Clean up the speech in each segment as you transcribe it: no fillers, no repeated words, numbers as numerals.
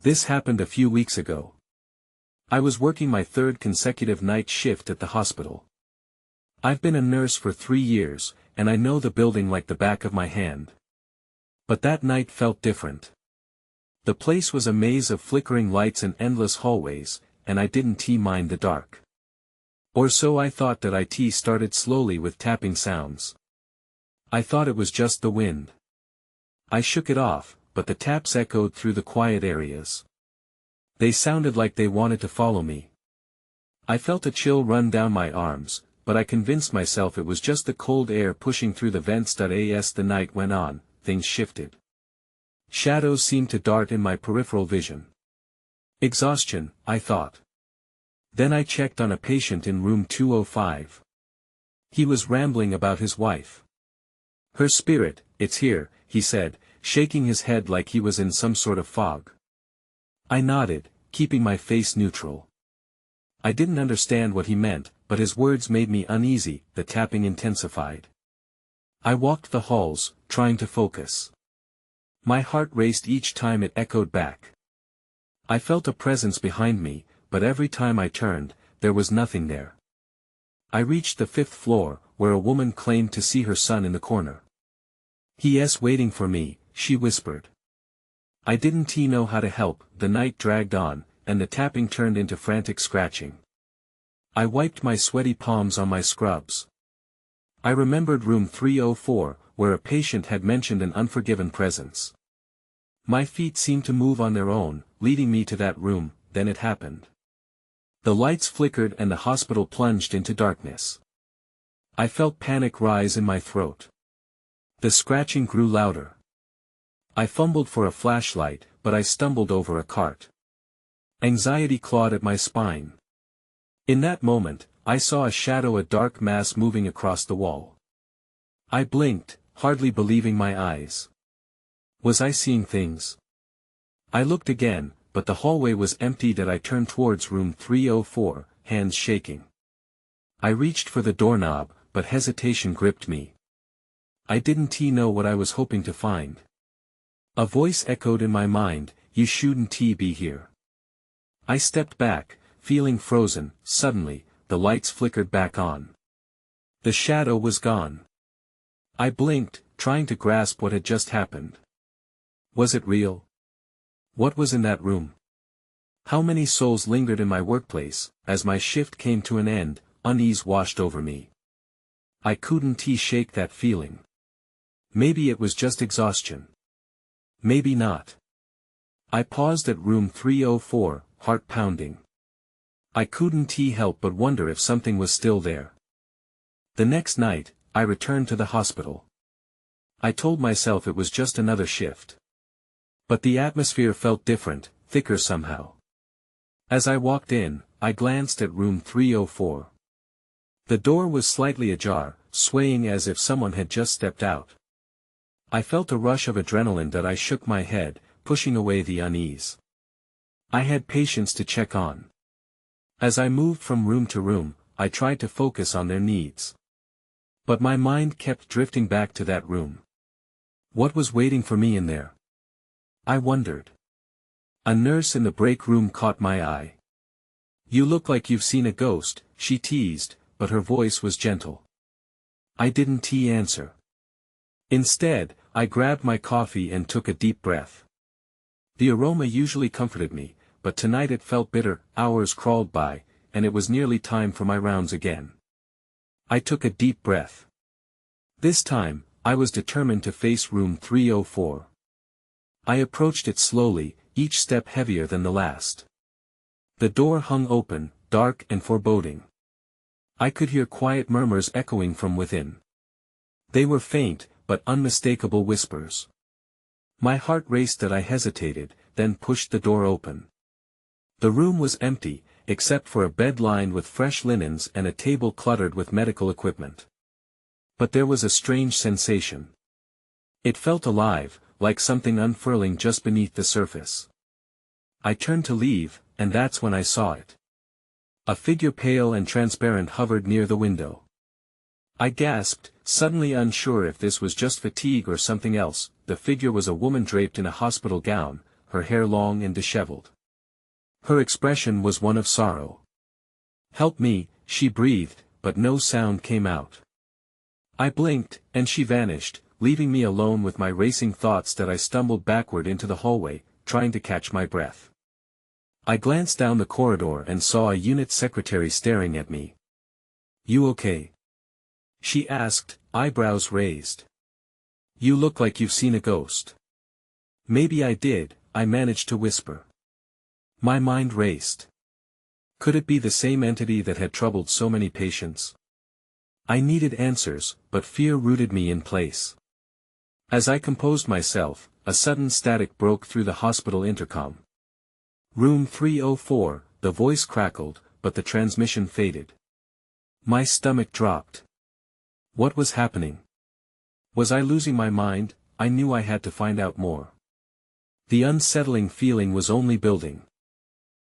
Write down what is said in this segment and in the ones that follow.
This happened a few weeks ago. I was working my third consecutive night shift at the hospital. I've been a nurse for 3 years, and I know the building like the back of my hand. But that night felt different. The place was a maze of flickering lights and endless hallways, and I didn't mind the dark. Or so I thought. That it started slowly with tapping sounds. I thought it was just the wind. I shook it off, but the taps echoed through the quiet areas. They sounded like they wanted to follow me. I felt a chill run down my arms, but I convinced myself it was just the cold air pushing through the vents. As the night went on, things shifted. Shadows seemed to dart in my peripheral vision. Exhaustion, I thought. Then I checked on a patient in room 205. He was rambling about his wife. Her spirit, it's here, he said, shaking his head like he was in some sort of fog. I nodded, keeping my face neutral. I didn't understand what he meant, but his words made me uneasy. The tapping intensified. I walked the halls, trying to focus. My heart raced each time it echoed back. I felt a presence behind me, but every time I turned, there was nothing there. I reached the 5th floor, where a woman claimed to see her son in the corner. "He's waiting for me," she whispered. I didn't know how to help. The night dragged on, and the tapping turned into frantic scratching. I wiped my sweaty palms on my scrubs. I remembered room 304, where a patient had mentioned an unforgiven presence. My feet seemed to move on their own, leading me to that room. Then it happened. The lights flickered and the hospital plunged into darkness. I felt panic rise in my throat. The scratching grew louder. I fumbled for a flashlight, but I stumbled over a cart. Anxiety clawed at my spine. In that moment, I saw a shadow, a dark mass moving across the wall. I blinked, hardly believing my eyes. Was I seeing things? I looked again, but the hallway was empty. I turned towards room 304, hands shaking. I reached for the doorknob, but hesitation gripped me. I didn't know what I was hoping to find. A voice echoed in my mind, "You shouldn't be here." I stepped back, feeling frozen. Suddenly, the lights flickered back on. The shadow was gone. I blinked, trying to grasp what had just happened. Was it real? What was in that room? How many souls lingered in my workplace? As my shift came to an end, unease washed over me. I couldn't shake that feeling. Maybe it was just exhaustion. Maybe not. I paused at room 304, heart pounding. I couldn't help but wonder if something was still there. The next night, I returned to the hospital. I told myself it was just another shift. But the atmosphere felt different, thicker somehow. As I walked in, I glanced at room 304. The door was slightly ajar, swaying as if someone had just stepped out. I felt a rush of adrenaline. I shook my head, pushing away the unease. I had patients to check on. As I moved from room to room, I tried to focus on their needs. But my mind kept drifting back to that room. What was waiting for me in there? I wondered. A nurse in the break room caught my eye. "You look like you've seen a ghost," she teased, but her voice was gentle. I didn't answer. Instead, I grabbed my coffee and took a deep breath. The aroma usually comforted me, but tonight it felt bitter. Hours crawled by, and it was nearly time for my rounds again. I took a deep breath. This time, I was determined to face room 304. I approached it slowly, each step heavier than the last. The door hung open, dark and foreboding. I could hear quiet murmurs echoing from within. They were faint, but unmistakable whispers. My heart raced. I hesitated, then pushed the door open. The room was empty, except for a bed lined with fresh linens and a table cluttered with medical equipment. But there was a strange sensation. It felt alive, like something unfurling just beneath the surface. I turned to leave, and that's when I saw it. A figure pale and transparent hovered near the window. I gasped, suddenly unsure if this was just fatigue or something else. The figure was a woman draped in a hospital gown, her hair long and disheveled. Her expression was one of sorrow. "Help me," she breathed, but no sound came out. I blinked, and she vanished, leaving me alone with my racing thoughts that I stumbled backward into the hallway, trying to catch my breath. I glanced down the corridor and saw a unit secretary staring at me. "You okay?" she asked, eyebrows raised. "You look like you've seen a ghost." "Maybe I did," I managed to whisper. My mind raced. Could it be the same entity that had troubled so many patients? I needed answers, but fear rooted me in place. As I composed myself, a sudden static broke through the hospital intercom. "Room 304, the voice crackled, but the transmission faded. My stomach dropped. What was happening? Was I losing my mind? I knew I had to find out more. The unsettling feeling was only building.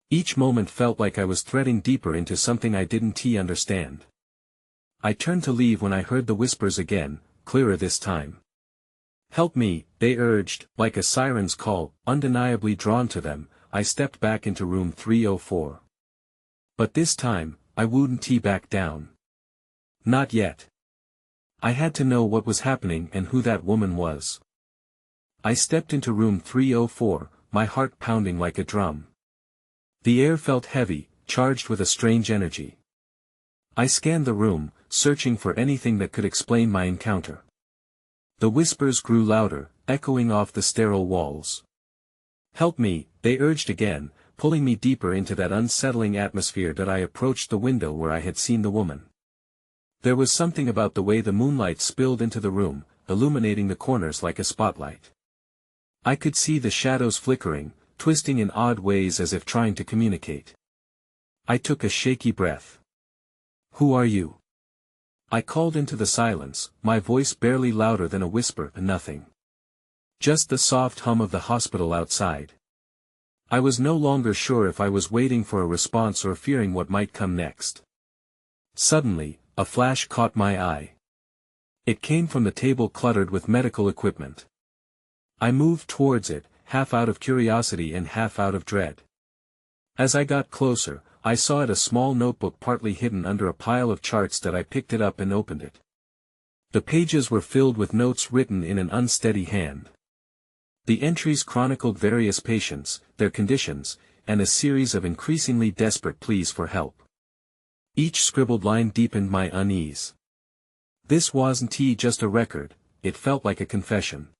Each moment felt like I was threading deeper into something I didn't understand. I turned to leave when I heard the whispers again, clearer this time. "Help me," they urged, like a siren's call. Undeniably drawn to them, I stepped back into room 304. But this time, I wouldn't back down. Not yet. I had to know what was happening and who that woman was. I stepped into room 304, my heart pounding like a drum. The air felt heavy, charged with a strange energy. I scanned the room, searching for anything that could explain my encounter. The whispers grew louder, echoing off the sterile walls. "Help me," they urged again, pulling me deeper into that unsettling atmosphere. That I approached the window where I had seen the woman. There was something about the way the moonlight spilled into the room, illuminating the corners like a spotlight. I could see the shadows flickering, twisting in odd ways as if trying to communicate. I took a shaky breath. "Who are you?" I called into the silence, my voice barely louder than a whisper. "Nothing. Just the soft hum of the hospital outside." I was no longer sure if I was waiting for a response or fearing what might come next. Suddenly, a flash caught my eye. It came from the table cluttered with medical equipment. I moved towards it, half out of curiosity and half out of dread. As I got closer, I saw it a small notebook partly hidden under a pile of charts. That I picked it up and opened it. The pages were filled with notes written in an unsteady hand. The entries chronicled various patients, their conditions, and a series of increasingly desperate pleas for help. Each scribbled line deepened my unease. This wasn't just a record, it felt like a confession.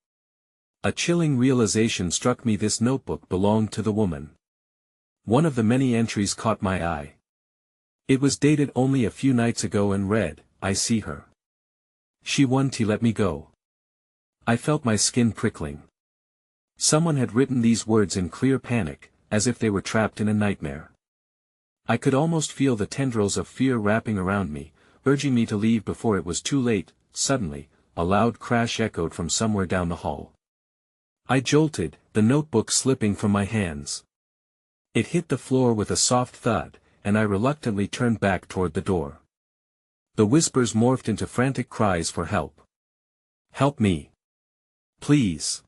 A chilling realization struck me: this notebook belonged to the woman. One of the many entries caught my eye. It was dated only a few nights ago and read, "I see her. She won't let me go." I felt my skin prickling. Someone had written these words in clear panic, as if they were trapped in a nightmare. I could almost feel the tendrils of fear wrapping around me, urging me to leave before it was too late. Suddenly, a loud crash echoed from somewhere down the hall. I jolted, the notebook slipping from my hands. It hit the floor with a soft thud, and I reluctantly turned back toward the door. The whispers morphed into frantic cries for help. "Help me. Please."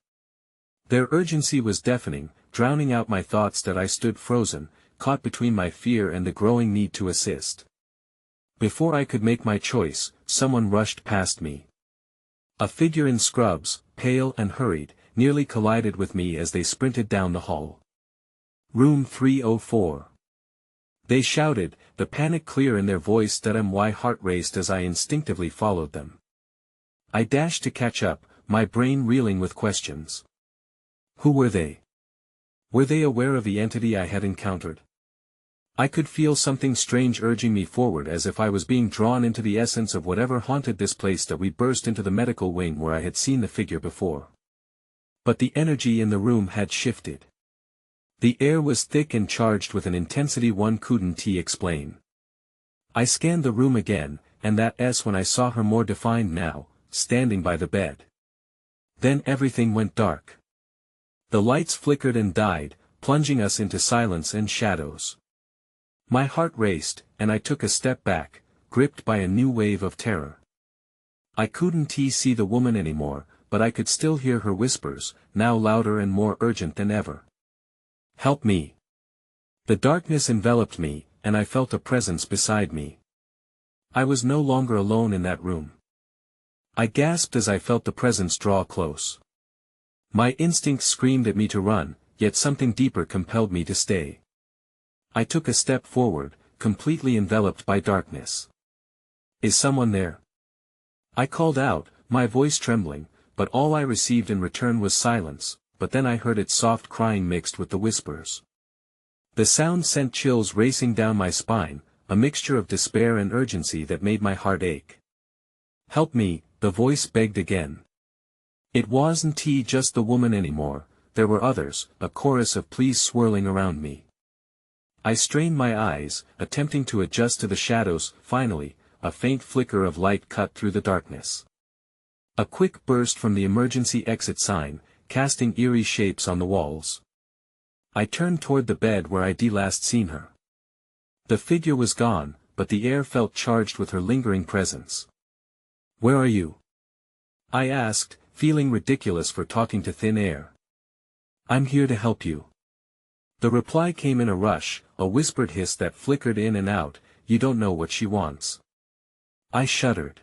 Their urgency was deafening, drowning out my thoughts. That I stood frozen, caught between my fear and the growing need to assist. Before I could make my choice, someone rushed past me. A figure in scrubs, pale and hurried, nearly collided with me as they sprinted down the hall. "Room 304. They shouted, the panic clear in their voice. That my heart raced as I instinctively followed them. I dashed to catch up, my brain reeling with questions. Who were they? Were they aware of the entity I had encountered? I could feel something strange urging me forward, as if I was being drawn into the essence of whatever haunted this place. That we burst into the medical wing where I had seen the figure before. But the energy in the room had shifted. The air was thick and charged with an intensity one couldn't explain. I scanned the room again, and that's when I saw her more defined now, standing by the bed. Then everything went dark. The lights flickered and died, plunging us into silence and shadows. My heart raced, and I took a step back, gripped by a new wave of terror. I couldn't see the woman anymore, but I could still hear her whispers, now louder and more urgent than ever. Help me. The darkness enveloped me, and I felt a presence beside me. I was no longer alone in that room. I gasped as I felt the presence draw close. My instincts screamed at me to run, yet something deeper compelled me to stay. I took a step forward, completely enveloped by darkness. Is someone there? I called out, my voice trembling, but all I received in return was silence, but then I heard its soft crying mixed with the whispers. The sound sent chills racing down my spine, a mixture of despair and urgency that made my heart ache. Help me, the voice begged again. It wasn't just the woman anymore, there were others, a chorus of pleas swirling around me. I strained my eyes, attempting to adjust to the shadows. Finally, a faint flicker of light cut through the darkness. A quick burst from the emergency exit sign, casting eerie shapes on the walls. I turned toward the bed where I'd last seen her. The figure was gone, but the air felt charged with her lingering presence. Where are you? I asked, feeling ridiculous for talking to thin air. I'm here to help you. The reply came in a rush, a whispered hiss that flickered in and out. You don't know what she wants. I shuddered.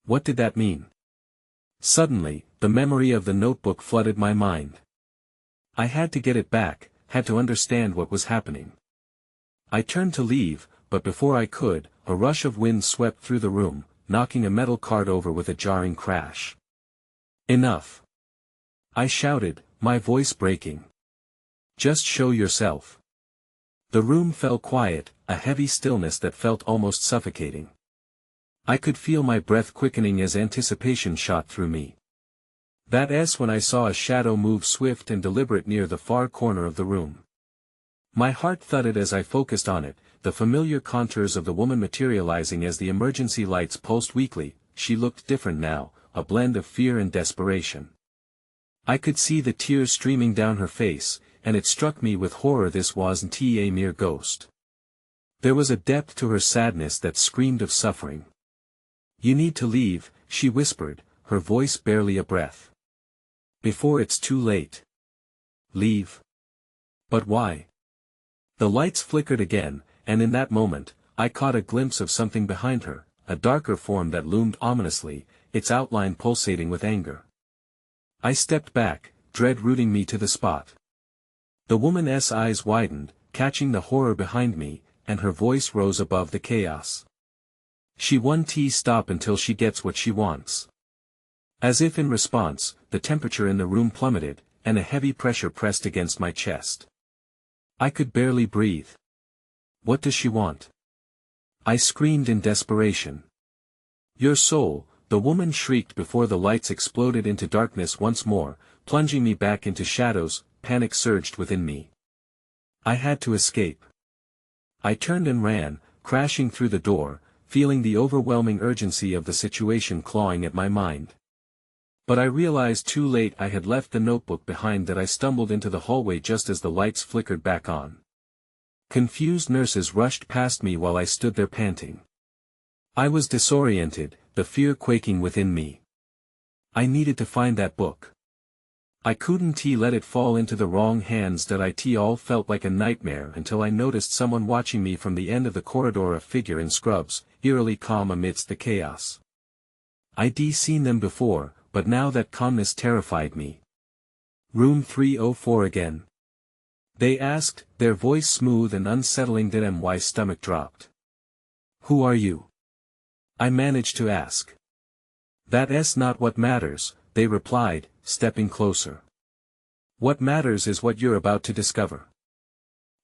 What did that mean? Suddenly, the memory of the notebook flooded my mind. I had to get it back, had to understand what was happening. I turned to leave, but before I could, a rush of wind swept through the room, knocking a metal cart over with a jarring crash. Enough! I shouted, my voice breaking. Just show yourself. The room fell quiet, a heavy stillness that felt almost suffocating. I could feel my breath quickening as anticipation shot through me. That's when I saw a shadow move swift and deliberate near the far corner of the room. My heart thudded as I focused on it, the familiar contours of the woman materializing as the emergency lights pulsed weakly. She looked different now, a blend of fear and desperation. I could see the tears streaming down her face, and it struck me with horror this wasn't a mere ghost. There was a depth to her sadness that screamed of suffering. You need to leave, she whispered, her voice barely a breath. Before it's too late. Leave. But why? The lights flickered again, and in that moment, I caught a glimpse of something behind her, a darker form that loomed ominously, its outline pulsating with anger. I stepped back, dread rooting me to the spot. The woman's eyes widened, catching the horror behind me, and her voice rose above the chaos. She won't stop until she gets what she wants. As if in response, the temperature in the room plummeted, and a heavy pressure pressed against my chest. I could barely breathe. What does she want? I screamed in desperation. Your soul, the woman shrieked before the lights exploded into darkness once more, plunging me back into shadows. Panic surged within me. I had to escape. I turned and ran, crashing through the door, feeling the overwhelming urgency of the situation clawing at my mind. But I realized too late I had left the notebook behind. That I stumbled into the hallway just as the lights flickered back on. Confused nurses rushed past me while I stood there panting. I was disoriented, the fear quaking within me. I needed to find that book. I couldn't let it fall into the wrong hands. That all felt like a nightmare until I noticed someone watching me from the end of the corridor, a figure in scrubs, eerily calm amidst the chaos. I'd seen them before, but now that calmness terrified me. Room 304 again? They asked, their voice smooth and unsettling. My stomach dropped. Who are you? I managed to ask. That's not what matters, they replied, stepping closer. What matters is what you're about to discover.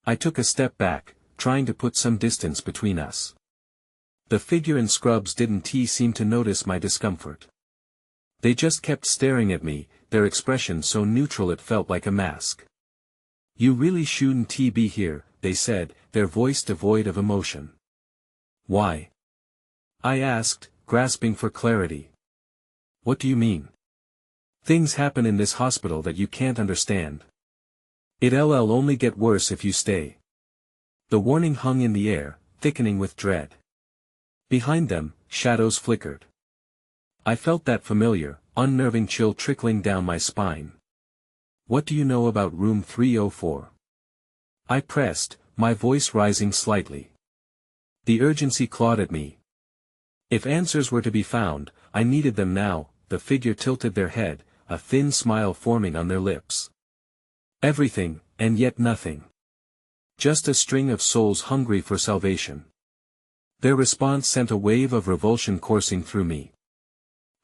I took a step back, trying to put some distance between us. The figure in scrubs didn't seem to notice my discomfort. They just kept staring at me, their expression so neutral it felt like a mask. You really shouldn't be here, they said, their voice devoid of emotion. Why? I asked, grasping for clarity. What do you mean? Things happen in this hospital that you can't understand. It'll only get worse if you stay. The warning hung in the air, thickening with dread. Behind them, shadows flickered. I felt that familiar, unnerving chill trickling down my spine. What do you know about room 304? I pressed, my voice rising slightly. The urgency clawed at me. If answers were to be found, I needed them now. The figure tilted their head, a thin smile forming on their lips. Everything, and yet nothing. Just a string of souls hungry for salvation. Their response sent a wave of revulsion coursing through me.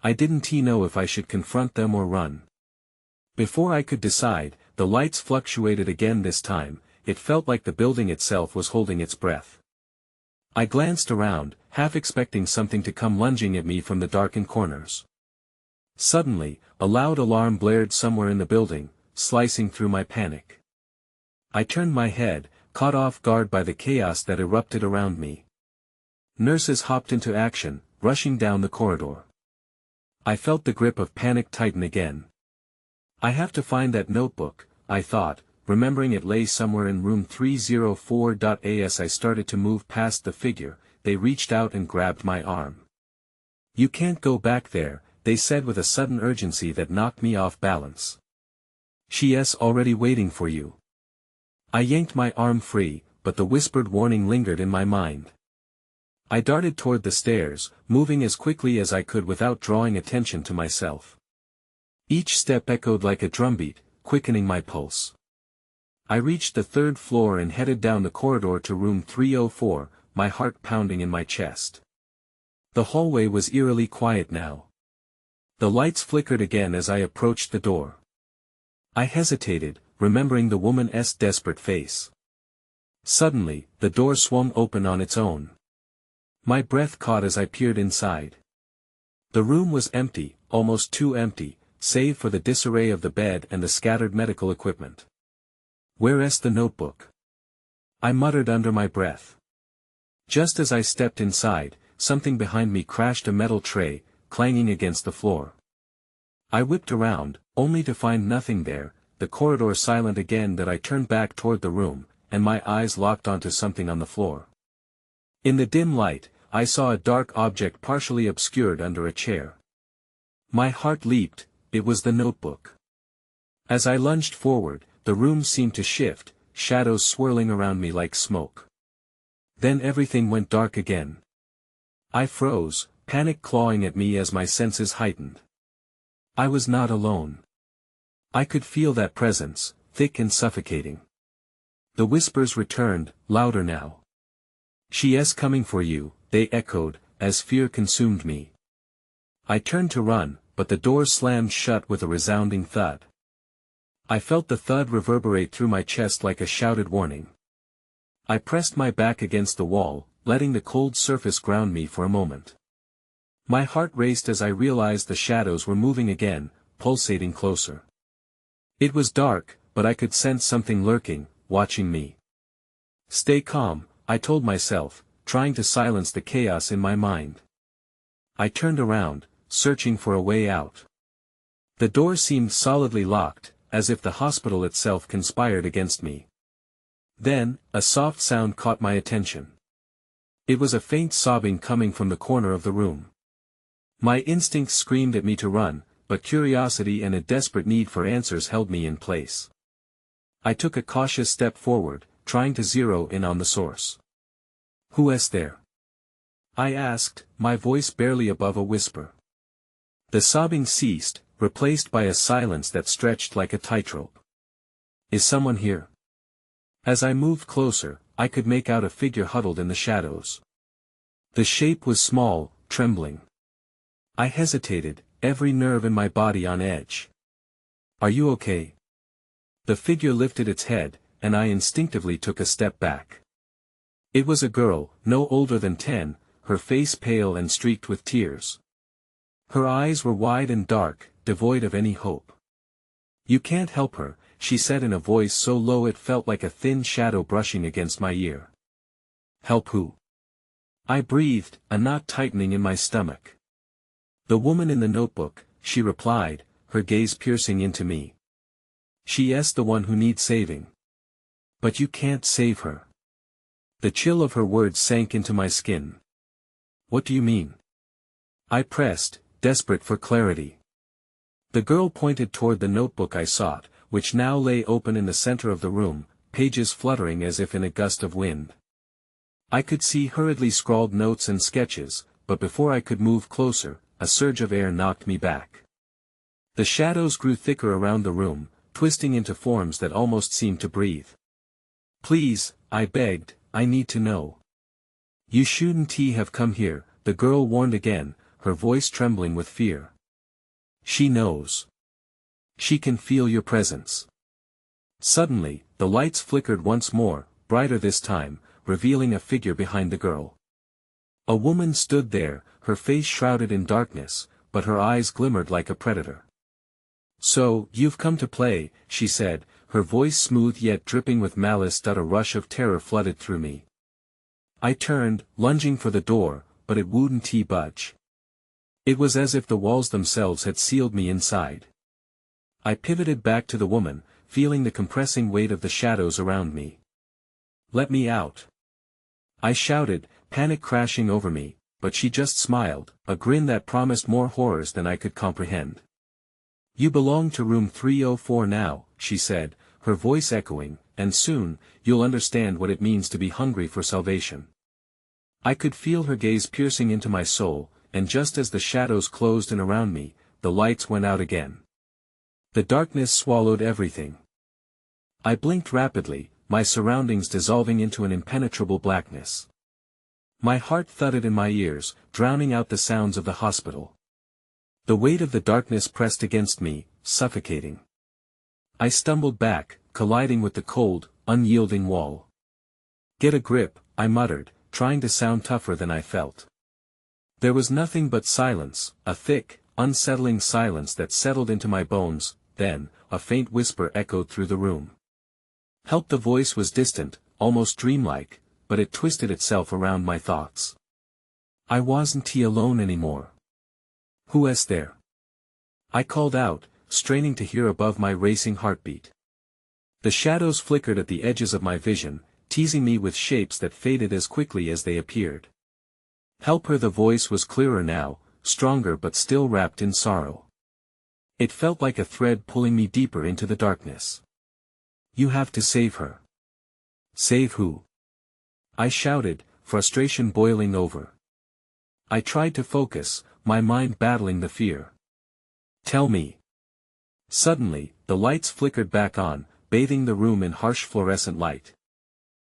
I didn't know if I should confront them or run. Before I could decide, the lights fluctuated again this time. It felt like the building itself was holding its breath. I glanced around, half expecting something to come lunging at me from the darkened corners. Suddenly, a loud alarm blared somewhere in the building, slicing through my panic. I turned my head, caught off guard by the chaos that erupted around me. Nurses hopped into action, rushing down the corridor. I felt the grip of panic tighten again. I have to find that notebook, I thought, remembering it lay somewhere in room 304. As I started to move past the figure, they reached out and grabbed my arm. You can't go back there, they said with a sudden urgency that knocked me off balance. She's already waiting for you. I yanked my arm free, but the whispered warning lingered in my mind. I darted toward the stairs, moving as quickly as I could without drawing attention to myself. Each step echoed like a drumbeat, quickening my pulse. I reached the third floor and headed down the corridor to room 304, my heart pounding in my chest. The hallway was eerily quiet now. The lights flickered again as I approached the door. I hesitated, remembering the woman's desperate face. Suddenly, the door swung open on its own. My breath caught as I peered inside. The room was empty, almost too empty, save for the disarray of the bed and the scattered medical equipment. Where's the notebook? I muttered under my breath. Just as I stepped inside, something behind me crashed a metal tray, clanging against the floor. I whipped around, only to find nothing there, the corridor silent again. That I turned back toward the room, and my eyes locked onto something on the floor. In the dim light, I saw a dark object partially obscured under a chair. My heart leaped, it was the notebook. As I lunged forward, the room seemed to shift, shadows swirling around me like smoke. Then everything went dark again. I froze, panic clawing at me as my senses heightened. I was not alone. I could feel that presence, thick and suffocating. The whispers returned, louder now. She's coming for you, they echoed, as fear consumed me. I turned to run, but the door slammed shut with a resounding thud. I felt the thud reverberate through my chest like a shouted warning. I pressed my back against the wall, letting the cold surface ground me for a moment. My heart raced as I realized the shadows were moving again, pulsating closer. It was dark, but I could sense something lurking, watching me. Stay calm, I told myself, trying to silence the chaos in my mind. I turned around, searching for a way out. The door seemed solidly locked, as if the hospital itself conspired against me. Then, a soft sound caught my attention. It was a faint sobbing coming from the corner of the room. My instincts screamed at me to run, but curiosity and a desperate need for answers held me in place. I took a cautious step forward, trying to zero in on the source. Who's there? I asked, my voice barely above a whisper. The sobbing ceased, replaced by a silence that stretched like a tightrope. Is someone here? As I moved closer, I could make out a figure huddled in the shadows. The shape was small, trembling. I hesitated, every nerve in my body on edge. Are you okay? The figure lifted its head, and I instinctively took a step back. It was a girl, no older than 10, her face pale and streaked with tears. Her eyes were wide and dark, devoid of any hope. You can't help her, she said in a voice so low it felt like a thin shadow brushing against my ear. Help who? I breathed, a knot tightening in my stomach. The woman in the notebook, she replied, her gaze piercing into me. She's the one who needs saving. But you can't save her. The chill of her words sank into my skin. What do you mean? I pressed, desperate for clarity. The girl pointed toward the notebook I sought, which now lay open in the center of the room, pages fluttering as if in a gust of wind. I could see hurriedly scrawled notes and sketches, but before I could move closer, a surge of air knocked me back. The shadows grew thicker around the room, twisting into forms that almost seemed to breathe. "Please," I begged, "I need to know. You shouldn't have come here," the girl warned again, her voice trembling with fear. "She knows. She can feel your presence." Suddenly, the lights flickered once more, brighter this time, revealing a figure behind the girl. A woman stood there, her face shrouded in darkness, but her eyes glimmered like a predator. "So, you've come to play," she said, her voice smooth yet dripping with malice. A rush of terror flooded through me. I turned, lunging for the door, but it wouldn't budge. It was as if the walls themselves had sealed me inside. I pivoted back to the woman, feeling the compressing weight of the shadows around me. "Let me out!" I shouted, panic crashing over me, but she just smiled, a grin that promised more horrors than I could comprehend. "You belong to room 304 now," she said, her voice echoing, "and soon, you'll understand what it means to be hungry for salvation." I could feel her gaze piercing into my soul, and just as the shadows closed in around me, the lights went out again. The darkness swallowed everything. I blinked rapidly, my surroundings dissolving into an impenetrable blackness. My heart thudded in my ears, drowning out the sounds of the hospital. The weight of the darkness pressed against me, suffocating. I stumbled back, colliding with the cold, unyielding wall. "Get a grip," I muttered, trying to sound tougher than I felt. There was nothing but silence, a thick, unsettling silence that settled into my bones. Then, a faint whisper echoed through the room. "Help!" The voice was distant, almost dreamlike, but it twisted itself around my thoughts. I wasn't alone anymore. "Who is there?" I called out, straining to hear above my racing heartbeat. The shadows flickered at the edges of my vision, teasing me with shapes that faded as quickly as they appeared. "Help her!" The voice was clearer now, stronger but still wrapped in sorrow. It felt like a thread pulling me deeper into the darkness. "You have to save her." "Save who?" I shouted, frustration boiling over. I tried to focus, my mind battling the fear. "Tell me." Suddenly, the lights flickered back on, bathing the room in harsh fluorescent light.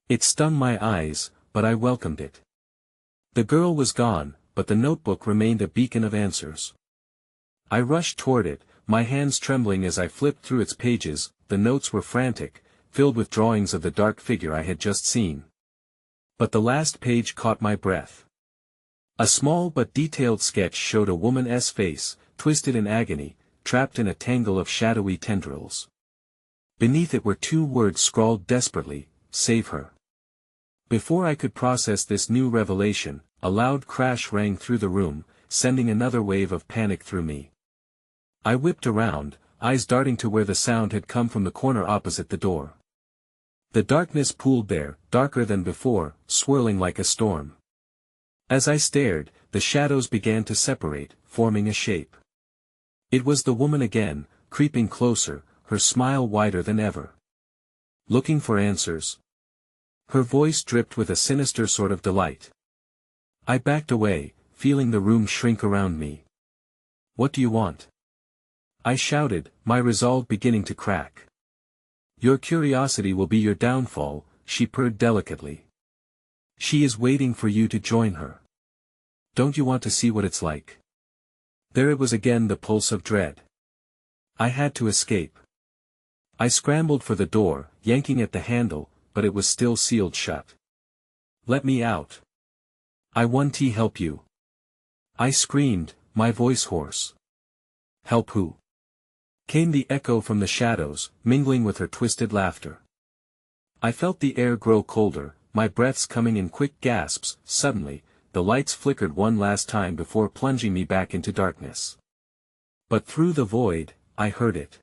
It stung my eyes, but I welcomed it. The girl was gone, but the notebook remained a beacon of answers. I rushed toward it, my hands trembling as I flipped through its pages. The notes were frantic, filled with drawings of the dark figure I had just seen. But the last page caught my breath. A small but detailed sketch showed a woman's face, twisted in agony, trapped in a tangle of shadowy tendrils. Beneath it were two words scrawled desperately: "Save her." Before I could process this new revelation, a loud crash rang through the room, sending another wave of panic through me. I whipped around, eyes darting to where the sound had come from the corner opposite the door. The darkness pooled there, darker than before, swirling like a storm. As I stared, the shadows began to separate, forming a shape. It was the woman again, creeping closer, her smile wider than ever. "Looking for answers?" Her voice dripped with a sinister sort of delight. I backed away, feeling the room shrink around me. "What do you want?" I shouted, my resolve beginning to crack. "Your curiosity will be your downfall," she purred delicately. "She is waiting for you to join her. Don't you want to see what it's like?" There it was again, the pulse of dread. I had to escape. I scrambled for the door, yanking at the handle, but it was still sealed shut. "Let me out. I want to help you." I screamed, my voice hoarse. "Help who?" came the echo from the shadows, mingling with her twisted laughter. I felt the air grow colder, my breaths coming in quick gasps. Suddenly, the lights flickered one last time before plunging me back into darkness. But through the void, I heard it.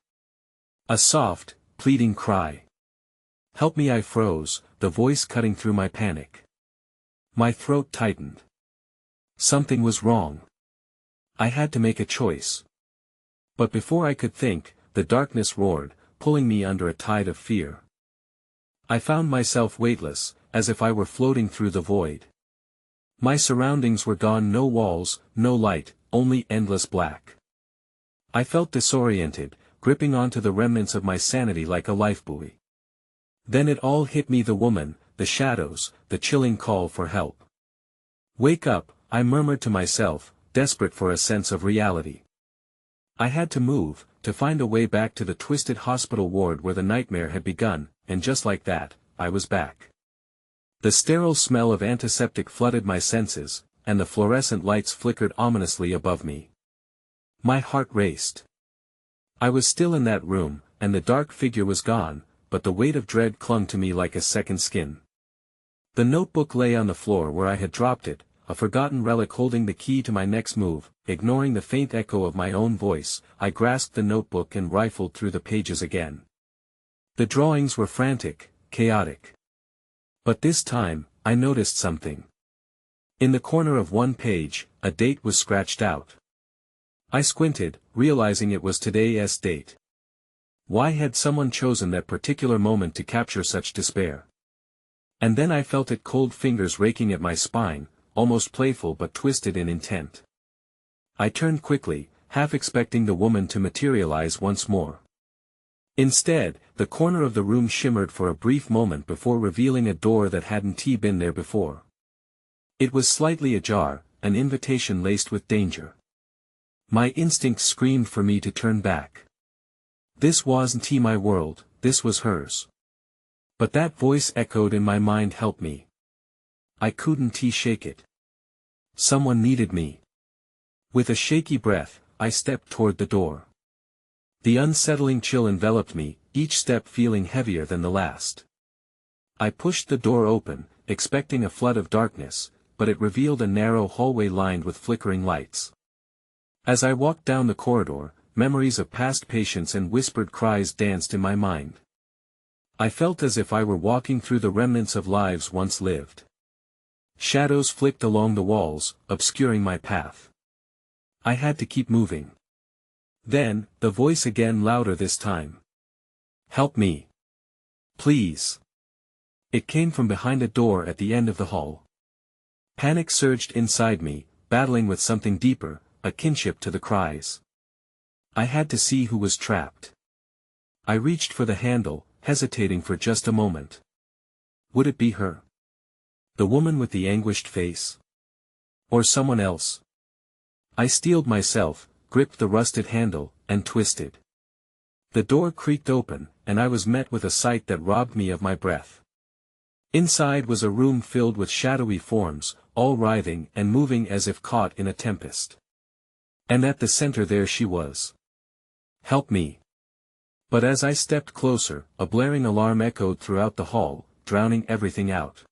A soft, pleading cry. "Help me!" I froze, the voice cutting through my panic. My throat tightened. Something was wrong. I had to make a choice. But before I could think, the darkness roared, pulling me under a tide of fear. I found myself weightless, as if I were floating through the void. My surroundings were gone, no walls, no light, only endless black. I felt disoriented, gripping onto the remnants of my sanity like a lifebuoy. Then it all hit me, the woman, the shadows, the chilling call for help. "Wake up," I murmured to myself, desperate for a sense of reality. I had to move, to find a way back to the twisted hospital ward where the nightmare had begun, and just like that, I was back. The sterile smell of antiseptic flooded my senses, and the fluorescent lights flickered ominously above me. My heart raced. I was still in that room, and the dark figure was gone, but the weight of dread clung to me like a second skin. The notebook lay on the floor where I had dropped it, a forgotten relic holding the key to my next move. Ignoring the faint echo of my own voice, I grasped the notebook and rifled through the pages again. The drawings were frantic, chaotic. But this time, I noticed something. In the corner of one page, a date was scratched out. I squinted, realizing it was today's date. Why had someone chosen that particular moment to capture such despair? And then I felt it, cold fingers raking at my spine, almost playful but twisted in intent. I turned quickly, half expecting the woman to materialize once more. Instead, the corner of the room shimmered for a brief moment before revealing a door that hadn't been there before. It was slightly ajar, an invitation laced with danger. My instinct screamed for me to turn back. This wasn't my world, this was hers. But that voice echoed in my mind, "Help me." I couldn't shake it. Someone needed me. With a shaky breath, I stepped toward the door. The unsettling chill enveloped me, each step feeling heavier than the last. I pushed the door open, expecting a flood of darkness, but it revealed a narrow hallway lined with flickering lights. As I walked down the corridor, memories of past patients and whispered cries danced in my mind. I felt as if I were walking through the remnants of lives once lived. Shadows flicked along the walls, obscuring my path. I had to keep moving. Then, the voice again, louder this time. "Help me. Please." It came from behind a door at the end of the hall. Panic surged inside me, battling with something deeper, a kinship to the cries. I had to see who was trapped. I reached for the handle, hesitating for just a moment. Would it be her? The woman with the anguished face? Or someone else? I steeled myself, gripped the rusted handle, and twisted. The door creaked open, and I was met with a sight that robbed me of my breath. Inside was a room filled with shadowy forms, all writhing and moving as if caught in a tempest. And at the center there she was. "Help me." But as I stepped closer, a blaring alarm echoed throughout the hall, drowning everything out.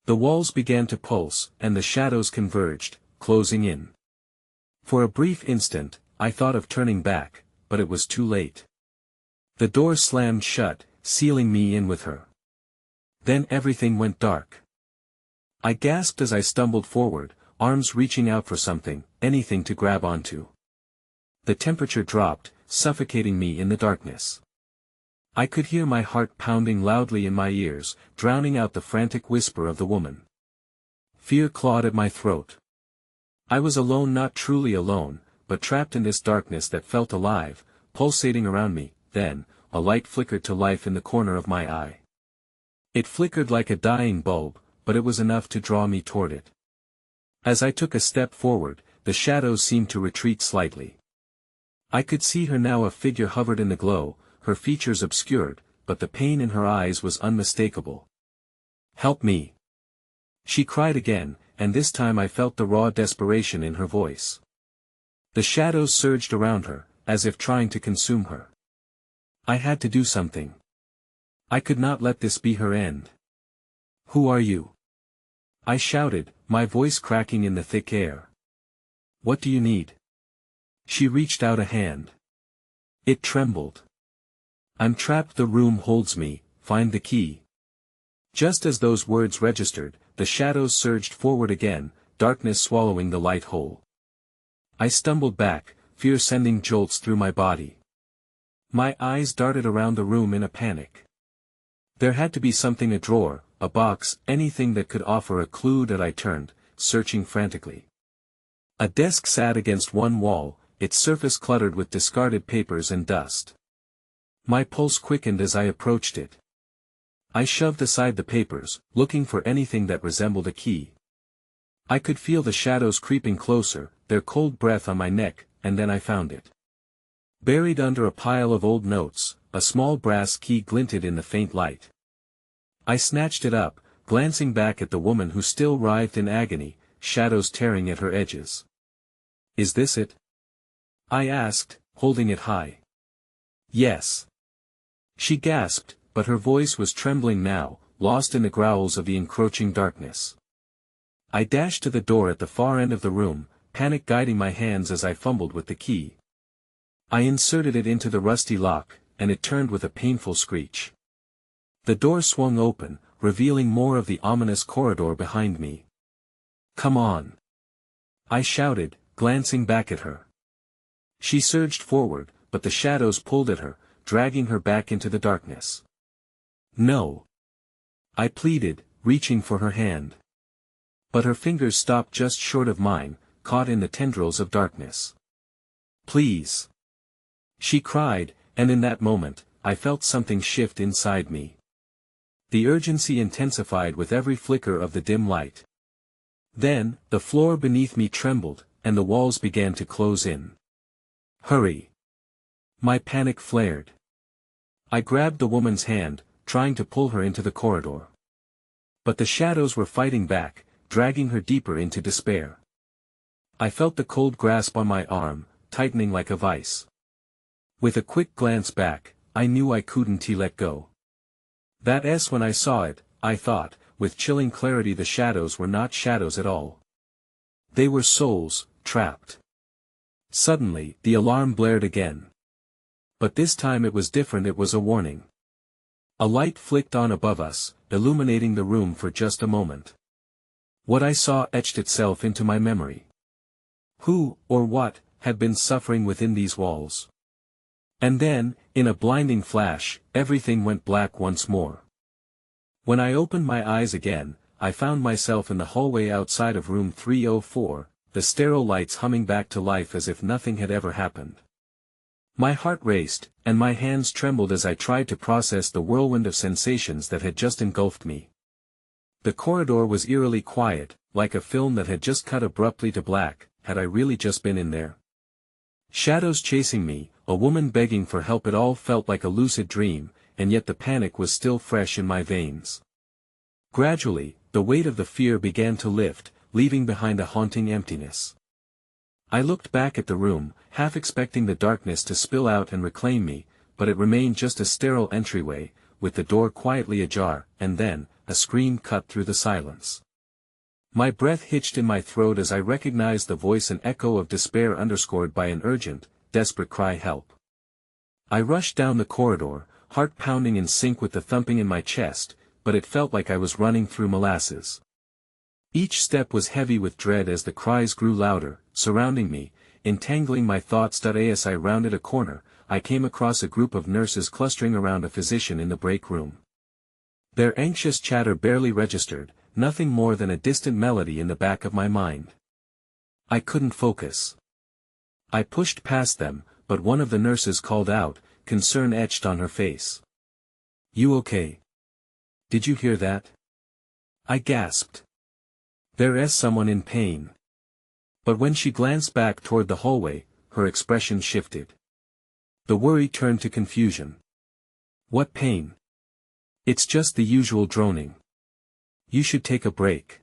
The walls began to pulse, and the shadows converged, closing in. For a brief instant, I thought of turning back, but it was too late. The door slammed shut, sealing me in with her. Then everything went dark. I gasped as I stumbled forward, arms reaching out for something, anything to grab onto. The temperature dropped, suffocating me in the darkness. I could hear my heart pounding loudly in my ears, drowning out the frantic whisper of the woman. Fear clawed at my throat. I was alone, not truly alone, but trapped in this darkness that felt alive, pulsating around me. Then, a light flickered to life in the corner of my eye. It flickered like a dying bulb, but it was enough to draw me toward it. As I took a step forward, the shadows seemed to retreat slightly. I could see her now, a figure hovered in the glow, her features obscured, but the pain in her eyes was unmistakable. "Help me!" She cried again, and this time I felt the raw desperation in her voice. The shadows surged around her, as if trying to consume her. I had to do something. I could not let this be her end. "Who are you?" I shouted, my voice cracking in the thick air. "What do you need?" She reached out a hand. It trembled. "I'm trapped, the room holds me, find the key." Just as those words registered, the shadows surged forward again, darkness swallowing the light whole. I stumbled back, fear sending jolts through my body. My eyes darted around the room in a panic. There had to be something, a drawer, a box, anything that could offer a clue. That I turned, searching frantically. A desk sat against one wall, its surface cluttered with discarded papers and dust. My pulse quickened as I approached it. I shoved aside the papers, looking for anything that resembled a key. I could feel the shadows creeping closer, their cold breath on my neck, and then I found it. Buried under a pile of old notes, a small brass key glinted in the faint light. I snatched it up, glancing back at the woman who still writhed in agony, shadows tearing at her edges. "Is this it?" I asked, holding it high. "Yes." She gasped, but her voice was trembling now, lost in the growls of the encroaching darkness. I dashed to the door at the far end of the room, panic guiding my hands as I fumbled with the key. I inserted it into the rusty lock, and it turned with a painful screech. The door swung open, revealing more of the ominous corridor behind me. "Come on!" I shouted, glancing back at her. She surged forward, but the shadows pulled at her, dragging her back into the darkness. "No!" I pleaded, reaching for her hand. But her fingers stopped just short of mine, caught in the tendrils of darkness. "Please!" she cried, and in that moment, I felt something shift inside me. The urgency intensified with every flicker of the dim light. Then, the floor beneath me trembled, and the walls began to close in. "Hurry!" My panic flared. I grabbed the woman's hand, trying to pull her into the corridor. But the shadows were fighting back, dragging her deeper into despair. I felt the cold grasp on my arm, tightening like a vice. With a quick glance back, I knew I couldn't let go. That's when I saw it, I thought, with chilling clarity. The shadows were not shadows at all. They were souls, trapped. Suddenly, the alarm blared again. But this time it was different. It was a warning. A light flicked on above us, illuminating the room for just a moment. What I saw etched itself into my memory. Who, or what, had been suffering within these walls? And then, in a blinding flash, everything went black once more. When I opened my eyes again, I found myself in the hallway outside of room 304, the sterile lights humming back to life as if nothing had ever happened. My heart raced, and my hands trembled as I tried to process the whirlwind of sensations that had just engulfed me. The corridor was eerily quiet, like a film that had just cut abruptly to black. Had I really just been in there? Shadows chasing me, a woman begging for help. It all felt like a lucid dream, and yet the panic was still fresh in my veins. Gradually, the weight of the fear began to lift, leaving behind a haunting emptiness. I looked back at the room, half expecting the darkness to spill out and reclaim me, but it remained just a sterile entryway, with the door quietly ajar, and then, a scream cut through the silence. My breath hitched in my throat as I recognized the voice, an echo of despair underscored by an urgent, desperate cry, "Help!" I rushed down the corridor, heart pounding in sync with the thumping in my chest, but it felt like I was running through molasses. Each step was heavy with dread as the cries grew louder, surrounding me, entangling my thoughts. As I rounded a corner, I came across a group of nurses clustering around a physician in the break room. Their anxious chatter barely registered, nothing more than a distant melody in the back of my mind. I couldn't focus. I pushed past them, but one of the nurses called out, concern etched on her face. "You okay? Did you hear that?" I gasped. "There's someone in pain." But when she glanced back toward the hallway, her expression shifted. The worry turned to confusion. "What pain?" "It's just the usual droning. You should take a break."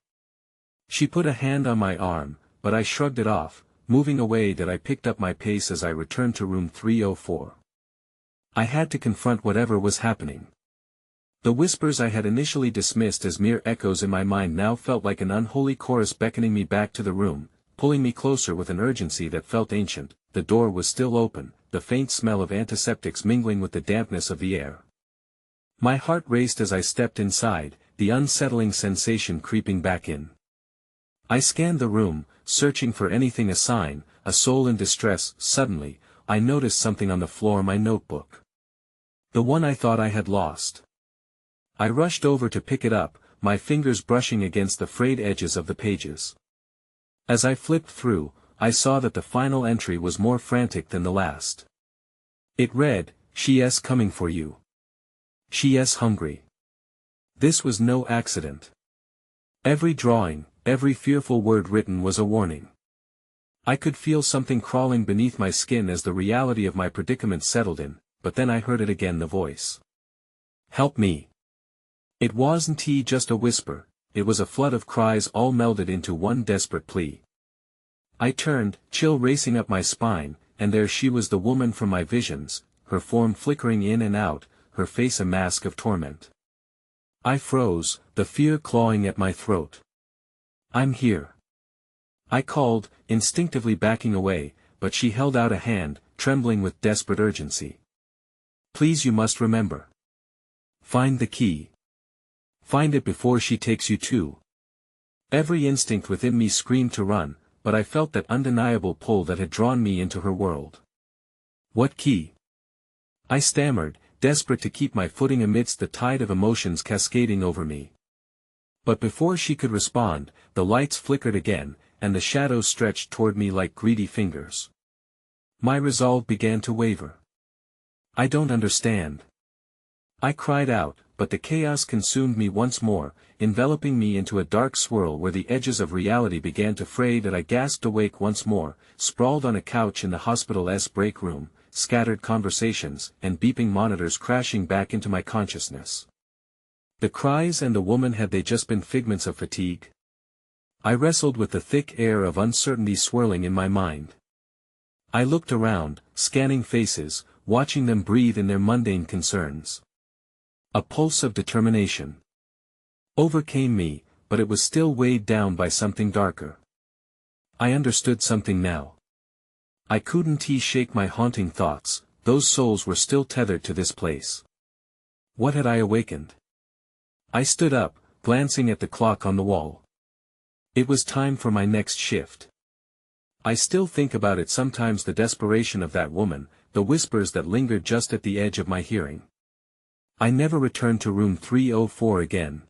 She put a hand on my arm, but I shrugged it off, moving away. I picked up my pace as I returned to room 304. I had to confront whatever was happening. The whispers I had initially dismissed as mere echoes in my mind now felt like an unholy chorus beckoning me back to the room, pulling me closer with an urgency that felt ancient. The door was still open, the faint smell of antiseptics mingling with the dampness of the air. My heart raced as I stepped inside, the unsettling sensation creeping back in. I scanned the room, searching for anything, a sign, a soul in distress. Suddenly, I noticed something on the floor, my notebook. The one I thought I had lost. I rushed over to pick it up, my fingers brushing against the frayed edges of the pages. As I flipped through, I saw that the final entry was more frantic than the last. It read, "She's coming for you. She's hungry." This was no accident. Every drawing, every fearful word written was a warning. I could feel something crawling beneath my skin as the reality of my predicament settled in, but then I heard it again, the voice. "Help me." It wasn't just a whisper, it was a flood of cries all melded into one desperate plea. I turned, chill racing up my spine, and there she was, the woman from my visions, her form flickering in and out, her face a mask of torment. I froze, the fear clawing at my throat. "I'm here." I called, instinctively backing away, but she held out a hand, trembling with desperate urgency. "Please, you must remember. Find the key. Find it before she takes you too." Every instinct within me screamed to run, but I felt that undeniable pull that had drawn me into her world. "What key?" I stammered, desperate to keep my footing amidst the tide of emotions cascading over me. But before she could respond, the lights flickered again, and the shadows stretched toward me like greedy fingers. My resolve began to waver. "I don't understand." I cried out, but the chaos consumed me once more, enveloping me into a dark swirl where the edges of reality began to fray. That I gasped awake once more, sprawled on a couch in the hospital's break room, scattered conversations and beeping monitors crashing back into my consciousness. The cries and the woman, had they just been figments of fatigue? I wrestled with the thick air of uncertainty swirling in my mind. I looked around, scanning faces, watching them breathe in their mundane concerns. A pulse of determination overcame me, but it was still weighed down by something darker. I understood something now. I couldn't shake my haunting thoughts, those souls were still tethered to this place. What had I awakened? I stood up, glancing at the clock on the wall. It was time for my next shift. I still think about it sometimes, the desperation of that woman, the whispers that lingered just at the edge of my hearing. I never returned to room 304 again.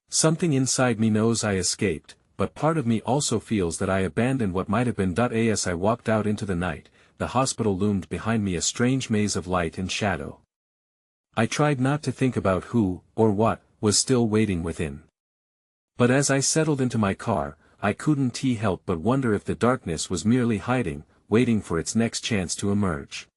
Something inside me knows I escaped, but part of me also feels that I abandoned what might have been. As I walked out into the night, the hospital loomed behind me, a strange maze of light and shadow. I tried not to think about who, or what, was still waiting within. But as I settled into my car, I couldn't help but wonder if the darkness was merely hiding, waiting for its next chance to emerge.